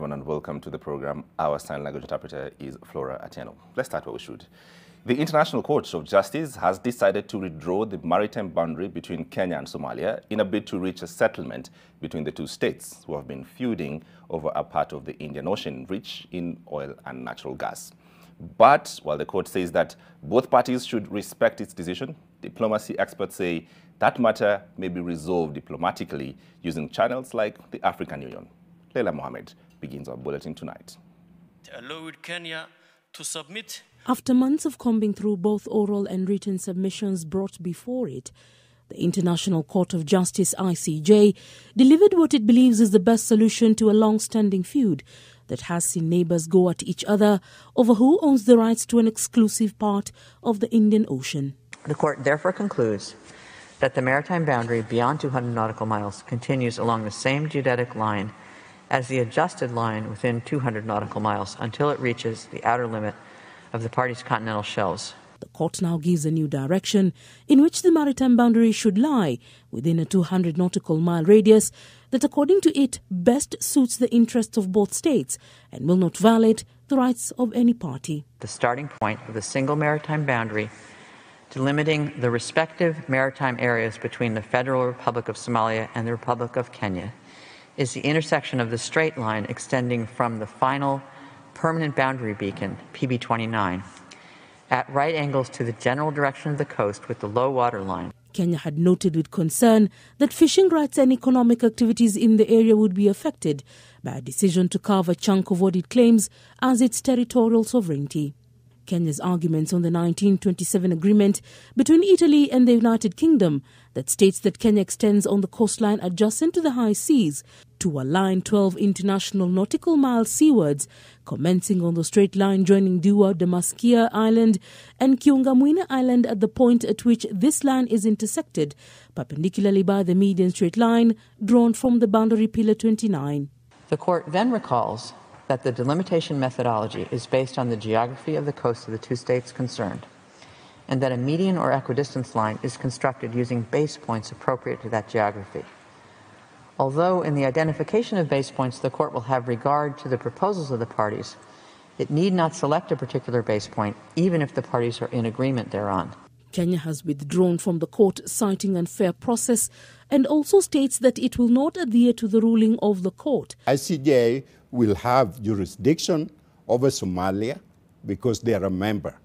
everyone, and welcome to the program. Our sign language interpreter is Flora Atieno. Let's start where we should. The International Court of Justice has decided to redraw the maritime boundary between Kenya and Somalia in a bid to reach a settlement between the two states who have been feuding over a part of the Indian Ocean rich in oil and natural gas. But while the court says that both parties should respect its decision, diplomacy experts say that matter may be resolved diplomatically using channels like the African Union. Leila Mohammed begins our bulletin tonight. Allowed Kenya to submit. After months of combing through both oral and written submissions brought before it, the International Court of Justice, ICJ, delivered what it believes is the best solution to a long-standing feud that has seen neighbours go at each other over who owns the rights to an exclusive part of the Indian Ocean. The court therefore concludes that the maritime boundary beyond 200 nautical miles continues along the same geodetic line as the adjusted line within 200 nautical miles until it reaches the outer limit of the parties' continental shelves. The court now gives a new direction in which the maritime boundary should lie within a 200 nautical mile radius that, according to it, best suits the interests of both states and will not violate the rights of any party. The starting point of the single maritime boundary delimiting the respective maritime areas between the Federal Republic of Somalia and the Republic of Kenya is the intersection of the straight line extending from the final permanent boundary beacon, PB29, at right angles to the general direction of the coast with the low water line. Kenya had noted with concern that fishing rights and economic activities in the area would be affected by a decision to carve a chunk of what it claims as its territorial sovereignty. Kenya's arguments on the 1927 agreement between Italy and the United Kingdom that states that Kenya extends on the coastline adjacent to the high seas to a line 12 international nautical miles seawards, commencing on the straight line joining Diwa, Damaskia Island and Kiungamwina Island at the point at which this line is intersected perpendicularly by the median straight line drawn from the boundary pillar 29. The court then recalls that the delimitation methodology is based on the geography of the coast of the two states concerned, and that a median or equidistance line is constructed using base points appropriate to that geography. Although in the identification of base points the court will have regard to the proposals of the parties, it need not select a particular base point even if the parties are in agreement thereon. Kenya has withdrawn from the court, citing unfair process, and also states that it will not adhere to the ruling of the court. ICJ will have jurisdiction over Somalia because they are a member.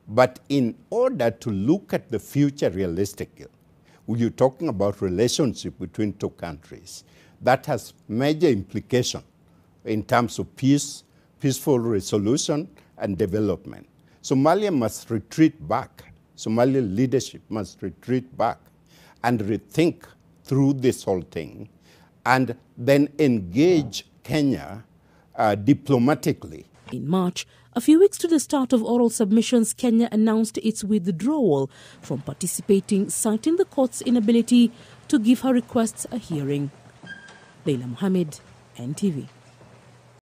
But in order to look at the future realistically, you're talking about relationship between two countries that has major implication in terms of peace, peaceful resolution, and development. Somalia must retreat back. Somali leadership must retreat back and rethink through this whole thing and then engage Kenya diplomatically. In March, a few weeks to the start of oral submissions, Kenya announced its withdrawal from participating, citing the court's inability to give her requests a hearing. Leila Mohammed, NTV.